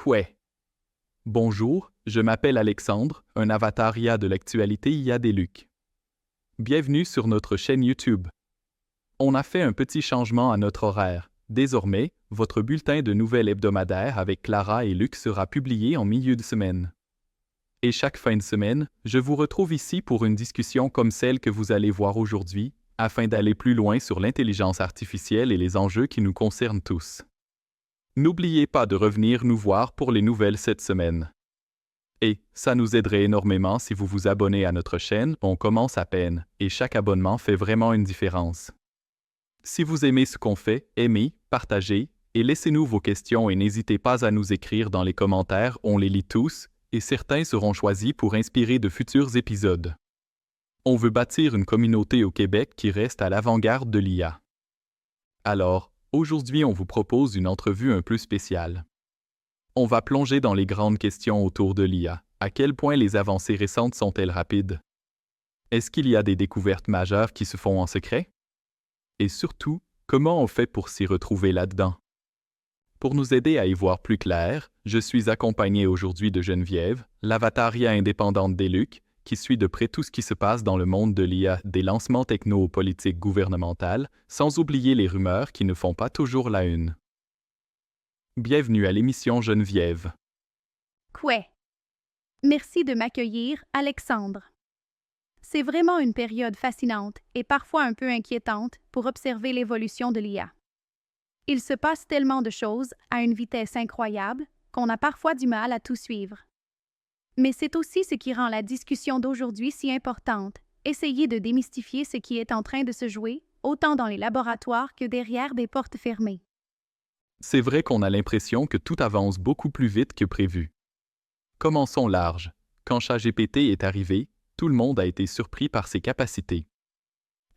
Koué. Bonjour, je m'appelle Alexandre, un avatar IA de l'actualité IA des Lucs. Bienvenue sur notre chaîne YouTube. On a fait un petit changement à notre horaire. Désormais, votre bulletin de nouvelles hebdomadaires avec Clara et Luc sera publié en milieu de semaine. Et chaque fin de semaine, je vous retrouve ici pour une discussion comme celle que vous allez voir aujourd'hui, afin d'aller plus loin sur l'intelligence artificielle et les enjeux qui nous concernent tous. N'oubliez pas de revenir nous voir pour les nouvelles cette semaine. Et ça nous aiderait énormément si vous vous abonnez à notre chaîne, on commence à peine, et chaque abonnement fait vraiment une différence. Si vous aimez ce qu'on fait, aimez, partagez, et laissez-nous vos questions et n'hésitez pas à nous écrire dans les commentaires, on les lit tous, et certains seront choisis pour inspirer de futurs épisodes. On veut bâtir une communauté au Québec qui reste à l'avant-garde de l'IA. Alors, aujourd'hui, on vous propose une entrevue un peu spéciale. On va plonger dans les grandes questions autour de l'IA. À quel point les avancées récentes sont-elles rapides? Est-ce qu'il y a des découvertes majeures qui se font en secret? Et surtout, comment on fait pour s'y retrouver là-dedans? Pour nous aider à y voir plus clair, je suis accompagné aujourd'hui de Geneviève, l'avatar IA indépendante des Lucs, qui suit de près tout ce qui se passe dans le monde de l'IA, des lancements techno aux politiques gouvernementales, sans oublier les rumeurs qui ne font pas toujours la une. Bienvenue à l'émission Geneviève. Koué. Merci de m'accueillir, Alexandre. C'est vraiment une période fascinante et parfois un peu inquiétante pour observer l'évolution de l'IA. Il se passe tellement de choses à une vitesse incroyable qu'on a parfois du mal à tout suivre. Mais c'est aussi ce qui rend la discussion d'aujourd'hui si importante, essayer de démystifier ce qui est en train de se jouer, autant dans les laboratoires que derrière des portes fermées. C'est vrai qu'on a l'impression que tout avance beaucoup plus vite que prévu. Commençons large. Quand ChatGPT est arrivé, tout le monde a été surpris par ses capacités.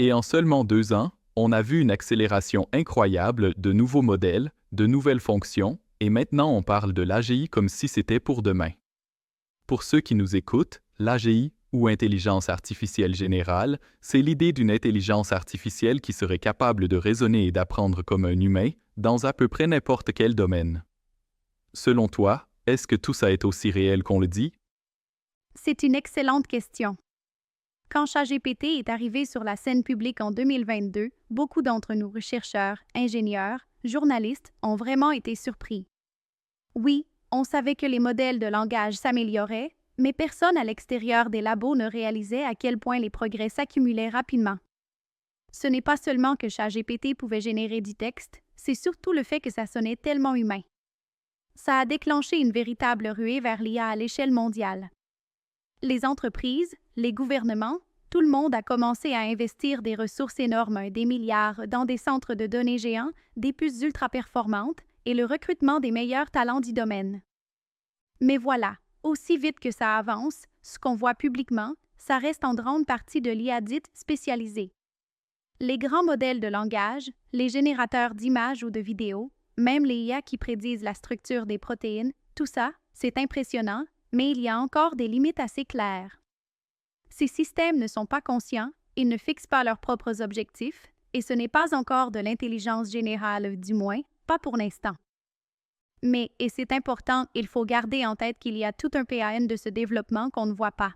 Et en seulement 2 ans, on a vu une accélération incroyable de nouveaux modèles, de nouvelles fonctions, et maintenant on parle de l'AGI comme si c'était pour demain. Pour ceux qui nous écoutent, l'AGI, ou intelligence artificielle générale, c'est l'idée d'une intelligence artificielle qui serait capable de raisonner et d'apprendre comme un humain dans à peu près n'importe quel domaine. Selon toi, est-ce que tout ça est aussi réel qu'on le dit? C'est une excellente question. Quand ChatGPT est arrivé sur la scène publique en 2022, beaucoup d'entre nous, chercheurs, ingénieurs, journalistes, ont vraiment été surpris. Oui, on savait que les modèles de langage s'amélioraient, mais personne à l'extérieur des labos ne réalisait à quel point les progrès s'accumulaient rapidement. Ce n'est pas seulement que ChatGPT pouvait générer du texte, c'est surtout le fait que ça sonnait tellement humain. Ça a déclenché une véritable ruée vers l'IA à l'échelle mondiale. Les entreprises, les gouvernements, tout le monde a commencé à investir des ressources énormes, des milliards, dans des centres de données géants, des puces ultra-performantes et le recrutement des meilleurs talents du domaine. Mais voilà, aussi vite que ça avance, ce qu'on voit publiquement, ça reste en grande partie de l'IA dite spécialisée. Les grands modèles de langage, les générateurs d'images ou de vidéos, même les IA qui prédisent la structure des protéines, tout ça, c'est impressionnant, mais il y a encore des limites assez claires. Ces systèmes ne sont pas conscients, ils ne fixent pas leurs propres objectifs, et ce n'est pas encore de l'intelligence générale, du moins, pas pour l'instant. Mais, et c'est important, il faut garder en tête qu'il y a tout un PAN de ce développement qu'on ne voit pas.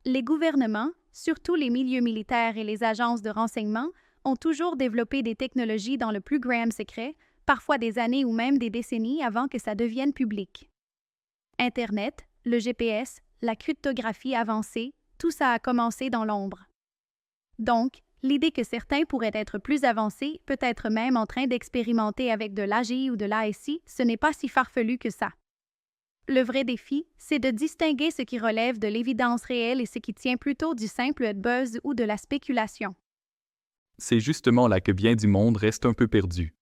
Les gouvernements, surtout les milieux militaires et les agences de renseignement, ont toujours développé des technologies dans le plus grand secret, parfois des années ou même des décennies avant que ça devienne public. Internet, le GPS, la cryptographie avancée, tout ça a commencé dans l'ombre. Donc, l'idée que certains pourraient être plus avancés, peut-être même en train d'expérimenter avec de l'AGI ou de l'ASI, ce n'est pas si farfelu que ça. Le vrai défi, c'est de distinguer ce qui relève de l'évidence réelle et ce qui tient plutôt du simple buzz ou de la spéculation. C'est justement là que bien du monde reste un peu perdu.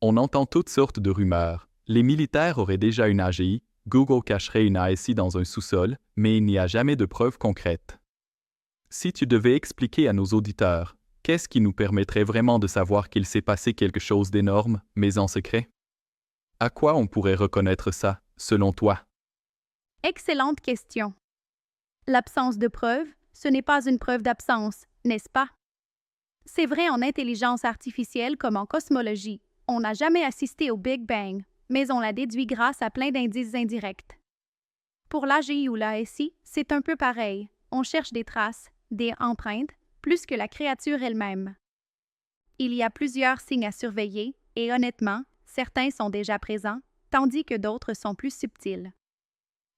On entend toutes sortes de rumeurs. Les militaires auraient déjà une AGI, Google cacherait une ASI dans un sous-sol, mais il n'y a jamais de preuves concrètes. Si tu devais expliquer à nos auditeurs, qu'est-ce qui nous permettrait vraiment de savoir qu'il s'est passé quelque chose d'énorme, mais en secret? À quoi on pourrait reconnaître ça, selon toi? Excellente question. L'absence de preuves, ce n'est pas une preuve d'absence, n'est-ce pas? C'est vrai en intelligence artificielle comme en cosmologie. On n'a jamais assisté au Big Bang. mais on la déduit grâce à plein d'indices indirects. Pour l'AGI ou l'ASI, c'est un peu pareil. On cherche des traces, des empreintes, plus que la créature elle-même. Il y a plusieurs signes à surveiller et honnêtement, certains sont déjà présents, tandis que d'autres sont plus subtils.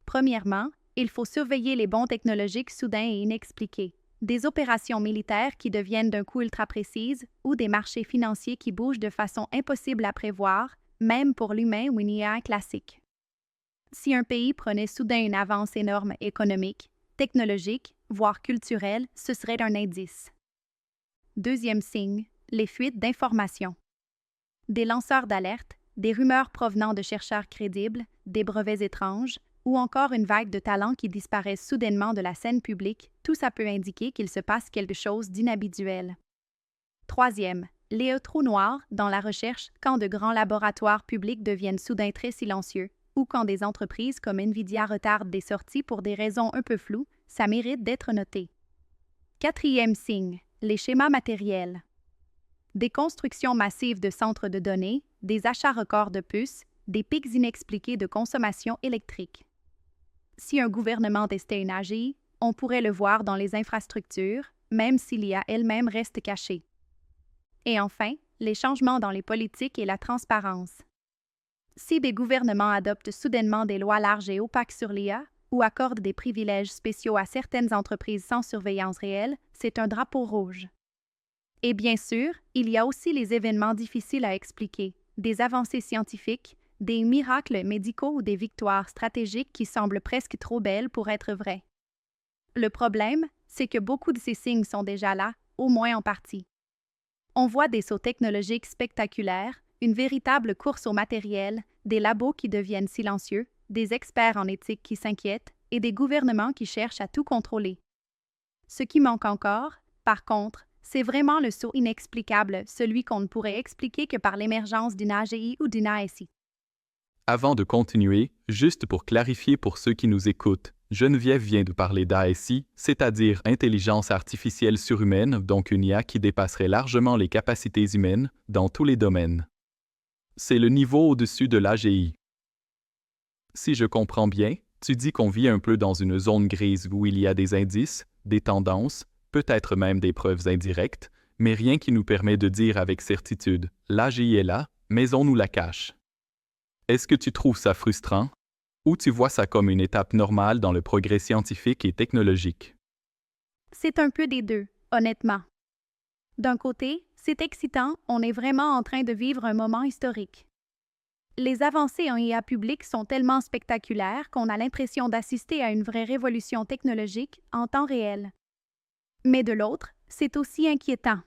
Premièrement, il faut surveiller les bonds technologiques soudains et inexpliqués, des opérations militaires qui deviennent d'un coup ultra précises ou des marchés financiers qui bougent de façon impossible à prévoir, même pour l'humain ou une IA classique. Si un pays prenait soudain une avance énorme économique, technologique, voire culturelle, ce serait un indice. Deuxième signe, les fuites d'informations. Des lanceurs d'alerte, des rumeurs provenant de chercheurs crédibles, des brevets étranges, ou encore une vague de talents qui disparaissent soudainement de la scène publique, tout ça peut indiquer qu'il se passe quelque chose d'inhabituel. Troisième, les trous noirs dans la recherche quand de grands laboratoires publics deviennent soudain très silencieux, ou quand des entreprises comme Nvidia retardent des sorties pour des raisons un peu floues, ça mérite d'être noté. Quatrième signe, les schémas matériels. Des constructions massives de centres de données, des achats records de puces, des pics inexpliqués de consommation électrique. Si un gouvernement testait une AGI, on pourrait le voir dans les infrastructures, même si l'IA elle-même reste cachée. Et enfin, les changements dans les politiques et la transparence. Si des gouvernements adoptent soudainement des lois larges et opaques sur l'IA ou accordent des privilèges spéciaux à certaines entreprises sans surveillance réelle, c'est un drapeau rouge. Et bien sûr, il y a aussi les événements difficiles à expliquer, des avancées scientifiques, des miracles médicaux ou des victoires stratégiques qui semblent presque trop belles pour être vraies. Le problème, c'est que beaucoup de ces signes sont déjà là, au moins en partie. On voit des sauts technologiques spectaculaires, une véritable course au matériel, des labos qui deviennent silencieux, des experts en éthique qui s'inquiètent et des gouvernements qui cherchent à tout contrôler. Ce qui manque encore, par contre, c'est vraiment le saut inexplicable, celui qu'on ne pourrait expliquer que par l'émergence d'une AGI ou d'une ASI. Avant de continuer, juste pour clarifier pour ceux qui nous écoutent, Geneviève vient de parler d'ASI, c'est-à-dire intelligence artificielle surhumaine, donc une IA qui dépasserait largement les capacités humaines dans tous les domaines. C'est le niveau au-dessus de l'AGI. Si je comprends bien, tu dis qu'on vit un peu dans une zone grise où il y a des indices, des tendances, peut-être même des preuves indirectes, mais rien qui nous permet de dire avec certitude « l'AGI est là, mais on nous la cache ». Est-ce que tu trouves ça frustrant? Ou tu vois ça comme une étape normale dans le progrès scientifique et technologique? C'est un peu des deux, honnêtement. D'un côté, c'est excitant, on est vraiment en train de vivre un moment historique. Les avancées en IA publique sont tellement spectaculaires qu'on a l'impression d'assister à une vraie révolution technologique en temps réel. Mais de l'autre, c'est aussi inquiétant.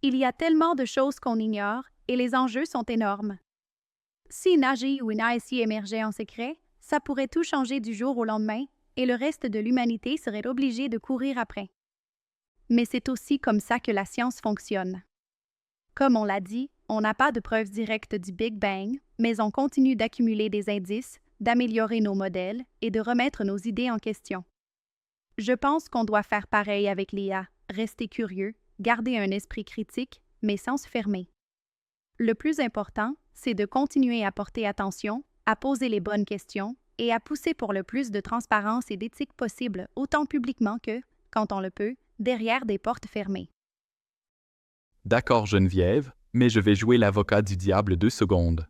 Il y a tellement de choses qu'on ignore et les enjeux sont énormes. Si une AGI ou une ASI émergeait en secret, ça pourrait tout changer du jour au lendemain et le reste de l'humanité serait obligé de courir après. Mais c'est aussi comme ça que la science fonctionne. Comme on l'a dit, on n'a pas de preuves directes du Big Bang, mais on continue d'accumuler des indices, d'améliorer nos modèles et de remettre nos idées en question. Je pense qu'on doit faire pareil avec l'IA, rester curieux, garder un esprit critique, mais sans se fermer. Le plus important, c'est de continuer à porter attention, à poser les bonnes questions et à pousser pour le plus de transparence et d'éthique possible, autant publiquement que, quand on le peut, derrière des portes fermées. D'accord, Geneviève, mais je vais jouer l'avocat du diable 2 secondes.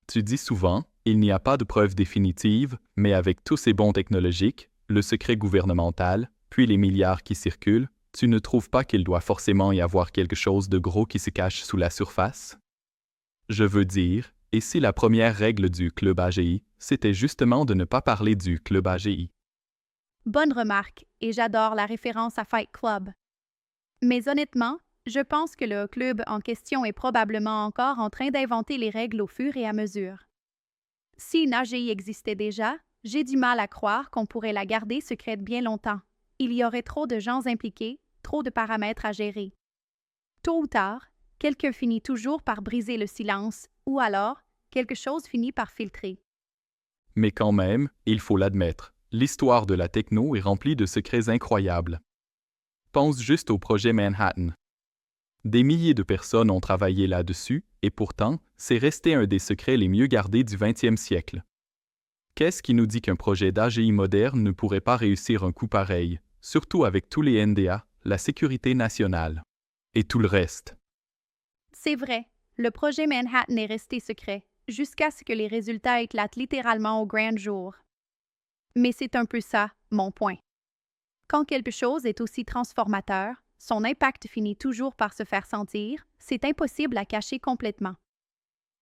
Tu dis souvent, il n'y a pas de preuve définitive, mais avec tous ces bons technologiques, le secret gouvernemental, puis les milliards qui circulent, tu ne trouves pas qu'il doit forcément y avoir quelque chose de gros qui se cache sous la surface? Je veux dire, et si la première règle du Club AGI, c'était justement de ne pas parler du Club AGI? Bonne remarque, et j'adore la référence à Fight Club. Mais honnêtement, je pense que le club en question est probablement encore en train d'inventer les règles au fur et à mesure. Si une AGI existait déjà, j'ai du mal à croire qu'on pourrait la garder secrète bien longtemps. Il y aurait trop de gens impliqués, trop de paramètres à gérer. Tôt ou tard, quelqu'un finit toujours par briser le silence, ou alors, quelque chose finit par filtrer. Mais quand même, il faut l'admettre, l'histoire de la techno est remplie de secrets incroyables. Pense juste au projet Manhattan. Des milliers de personnes ont travaillé là-dessus, et pourtant, c'est resté un des secrets les mieux gardés du 20e siècle. Qu'est-ce qui nous dit qu'un projet d'AGI moderne ne pourrait pas réussir un coup pareil, surtout avec tous les NDA, la sécurité nationale et tout le reste? C'est vrai, le projet Manhattan est resté secret, jusqu'à ce que les résultats éclatent littéralement au grand jour. Mais c'est un peu ça, mon point. Quand quelque chose est aussi transformateur, son impact finit toujours par se faire sentir, c'est impossible à cacher complètement.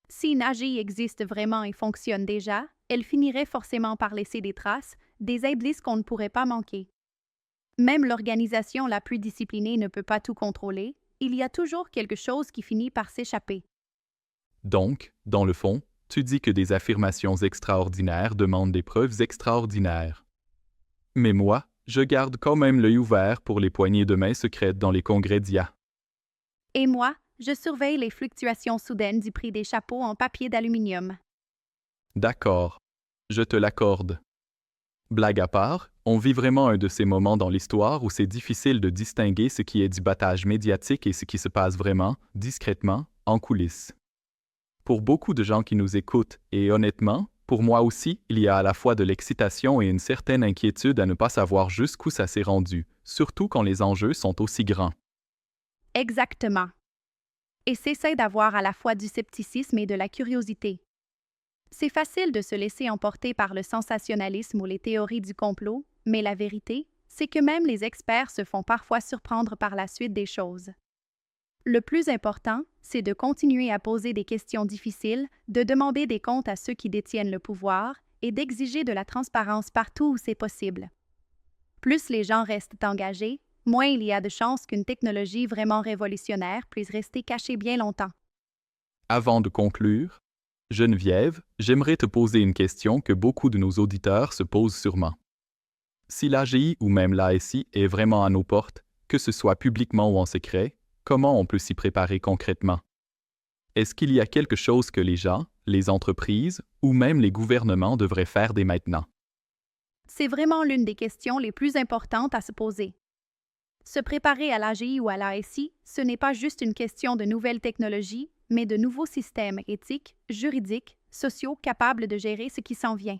Si une AGI existe vraiment et fonctionne déjà, elle finirait forcément par laisser des traces, des indices qu'on ne pourrait pas manquer. Même l'organisation la plus disciplinée ne peut pas tout contrôler, il y a toujours quelque chose qui finit par s'échapper. Donc, dans le fond, tu dis que des affirmations extraordinaires demandent des preuves extraordinaires. Mais moi, je garde quand même l'œil ouvert pour les poignées de main secrètes dans les congrès d'IA. Et moi, je surveille les fluctuations soudaines du prix des chapeaux en papier d'aluminium. D'accord, je te l'accorde. Blague à part, on vit vraiment un de ces moments dans l'histoire où c'est difficile de distinguer ce qui est du battage médiatique et ce qui se passe vraiment, discrètement, en coulisses. Pour beaucoup de gens qui nous écoutent, et honnêtement, pour moi aussi, il y a à la fois de l'excitation et une certaine inquiétude à ne pas savoir jusqu'où ça s'est rendu, surtout quand les enjeux sont aussi grands. Exactement. Et c'est d'avoir à la fois du scepticisme et de la curiosité. C'est facile de se laisser emporter par le sensationnalisme ou les théories du complot, mais la vérité, c'est que même les experts se font parfois surprendre par la suite des choses. Le plus important, c'est de continuer à poser des questions difficiles, de demander des comptes à ceux qui détiennent le pouvoir et d'exiger de la transparence partout où c'est possible. Plus les gens restent engagés, moins il y a de chances qu'une technologie vraiment révolutionnaire puisse rester cachée bien longtemps. Avant de conclure, Geneviève, j'aimerais te poser une question que beaucoup de nos auditeurs se posent sûrement. Si l'AGI ou même l'ASI est vraiment à nos portes, que ce soit publiquement ou en secret, comment on peut s'y préparer concrètement? Est-ce qu'il y a quelque chose que les gens, les entreprises ou même les gouvernements devraient faire dès maintenant? C'est vraiment l'une des questions les plus importantes à se poser. Se préparer à l'AGI ou à l'ASI, ce n'est pas juste une question de nouvelles technologies, mais de nouveaux systèmes éthiques, juridiques, sociaux capables de gérer ce qui s'en vient.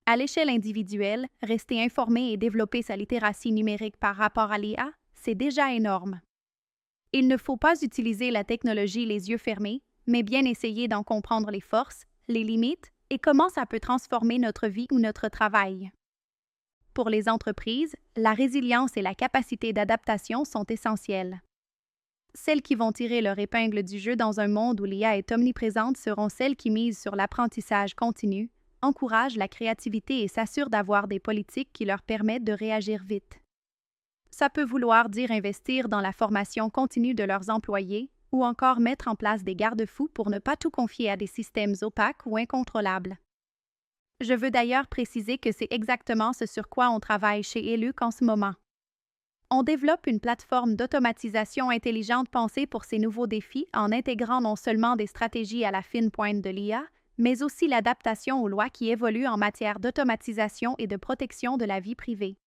À l'échelle individuelle, rester informé et développer sa littératie numérique par rapport à l'IA, c'est déjà énorme. Il ne faut pas utiliser la technologie les yeux fermés, mais bien essayer d'en comprendre les forces, les limites et comment ça peut transformer notre vie ou notre travail. Pour les entreprises, la résilience et la capacité d'adaptation sont essentielles. Celles qui vont tirer leur épingle du jeu dans un monde où l'IA est omniprésente seront celles qui misent sur l'apprentissage continu, encouragent la créativité et s'assurent d'avoir des politiques qui leur permettent de réagir vite. Ça peut vouloir dire investir dans la formation continue de leurs employés ou encore mettre en place des garde-fous pour ne pas tout confier à des systèmes opaques ou incontrôlables. Je veux d'ailleurs préciser que c'est exactement ce sur quoi on travaille chez ELUC en ce moment. On développe une plateforme d'automatisation intelligente pensée pour ces nouveaux défis en intégrant non seulement des stratégies à la fine pointe de l'IA, mais aussi l'adaptation aux lois qui évoluent en matière d'automatisation et de protection de la vie privée.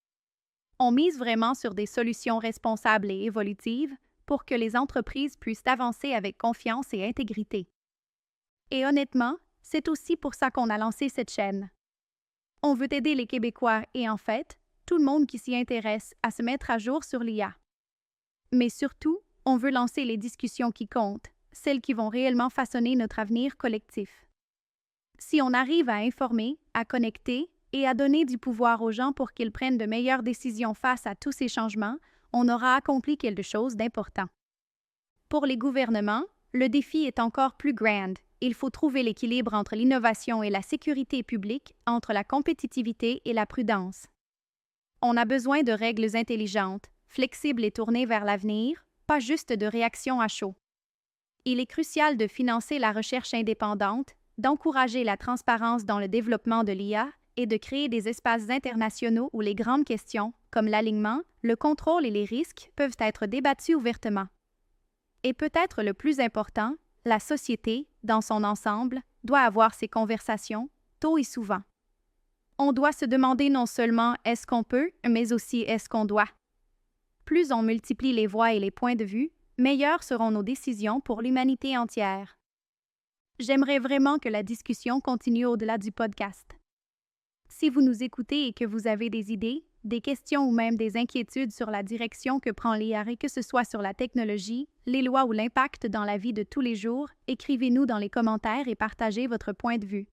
On mise vraiment sur des solutions responsables et évolutives pour que les entreprises puissent avancer avec confiance et intégrité. Et honnêtement, c'est aussi pour ça qu'on a lancé cette chaîne. On veut aider les Québécois et en fait, tout le monde qui s'y intéresse à se mettre à jour sur l'IA. Mais surtout, on veut lancer les discussions qui comptent, celles qui vont réellement façonner notre avenir collectif. Si on arrive à informer, à connecter et à donner du pouvoir aux gens pour qu'ils prennent de meilleures décisions face à tous ces changements, on aura accompli quelque chose d'important. Pour les gouvernements, le défi est encore plus grand. Il faut trouver l'équilibre entre l'innovation et la sécurité publique, entre la compétitivité et la prudence. On a besoin de règles intelligentes, flexibles et tournées vers l'avenir, pas juste de réactions à chaud. Il est crucial de financer la recherche indépendante, d'encourager la transparence dans le développement de l'IA et de créer des espaces internationaux où les grandes questions, comme l'alignement, le contrôle et les risques, peuvent être débattues ouvertement. Et peut-être le plus important, la société, dans son ensemble, doit avoir ces conversations, tôt et souvent. On doit se demander non seulement est-ce qu'on peut, mais aussi est-ce qu'on doit. Plus on multiplie les voix et les points de vue, meilleures seront nos décisions pour l'humanité entière. J'aimerais vraiment que la discussion continue au-delà du podcast. Si vous nous écoutez et que vous avez des idées, des questions ou même des inquiétudes sur la direction que prend l'IA, que ce soit sur la technologie, les lois ou l'impact dans la vie de tous les jours, écrivez-nous dans les commentaires et partagez votre point de vue.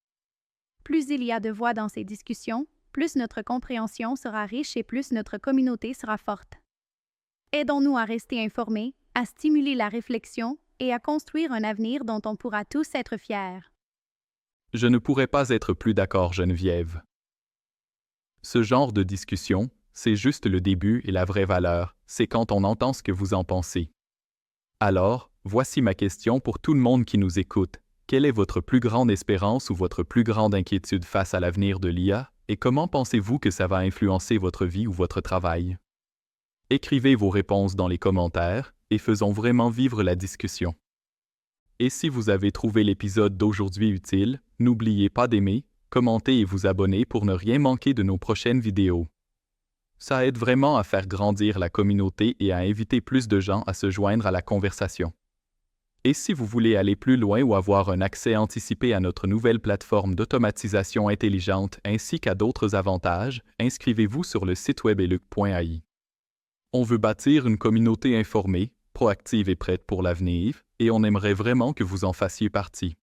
Plus il y a de voix dans ces discussions, plus notre compréhension sera riche et plus notre communauté sera forte. Aidons-nous à rester informés, à stimuler la réflexion et à construire un avenir dont on pourra tous être fiers. Je ne pourrais pas être plus d'accord, Geneviève. Ce genre de discussion, c'est juste le début et la vraie valeur, c'est quand on entend ce que vous en pensez. Alors, voici ma question pour tout le monde qui nous écoute. Quelle est votre plus grande espérance ou votre plus grande inquiétude face à l'avenir de l'IA et comment pensez-vous que ça va influencer votre vie ou votre travail? Écrivez vos réponses dans les commentaires et faisons vraiment vivre la discussion. Et si vous avez trouvé l'épisode d'aujourd'hui utile, n'oubliez pas d'aimer, commenter et vous abonner pour ne rien manquer de nos prochaines vidéos. Ça aide vraiment à faire grandir la communauté et à inviter plus de gens à se joindre à la conversation. Et si vous voulez aller plus loin ou avoir un accès anticipé à notre nouvelle plateforme d'automatisation intelligente ainsi qu'à d'autres avantages, inscrivez-vous sur le site web eluc.ai. On veut bâtir une communauté informée, proactive et prête pour l'avenir, et on aimerait vraiment que vous en fassiez partie.